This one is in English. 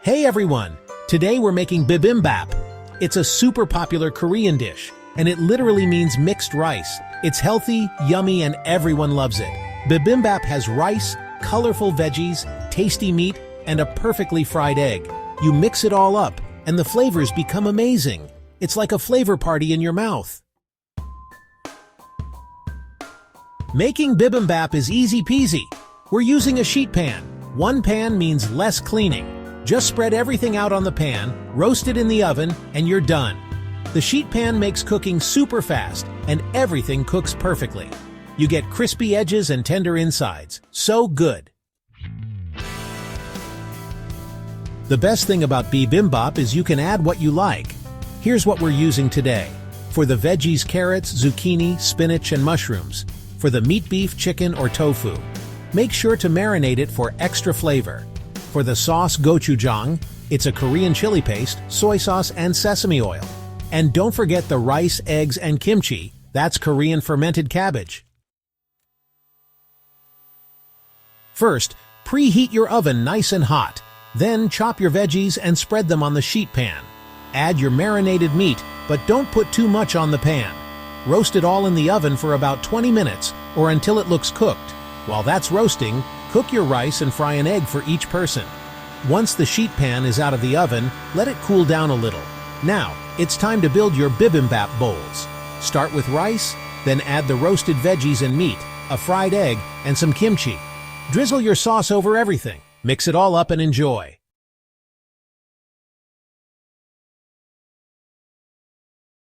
Hey everyone! Today we're making bibimbap. It's a super popular Korean dish, and it literally means mixed rice. It's healthy, yummy, and everyone loves it. Bibimbap has rice, colorful veggies, tasty meat, and a perfectly fried egg. You mix it all up, and the flavors become amazing. It's like a flavor party in your mouth. Making bibimbap is easy peasy. We're using a sheet pan. One pan means less cleaning. Just spread everything out on the pan, roast it in the oven, and you're done. The sheet pan makes cooking super fast, and everything cooks perfectly. You get crispy edges and tender insides. So good! The best thing about bibimbap is you can add what you like. Here's what we're using today. For the veggies, carrots, zucchini, spinach, and mushrooms. For the meat, beef, chicken, or tofu. Make sure to marinate it for extra flavor. For the sauce, gochujang, it's a Korean chili paste, soy sauce, and sesame oil. And don't forget the rice, eggs, and kimchi. That's Korean fermented cabbage. First, preheat your oven nice and hot. Then chop your veggies and spread them on the sheet pan. Add your marinated meat, but don't put too much on the pan. Roast it all in the oven for about 20 minutes or until it looks cooked. While that's roasting, cook your rice and fry an egg for each person. Once the sheet pan is out of the oven, let it cool down a little. Now, it's time to build your bibimbap bowls. Start with rice, then add the roasted veggies and meat, a fried egg, and some kimchi. Drizzle your sauce over everything. Mix it all up and enjoy.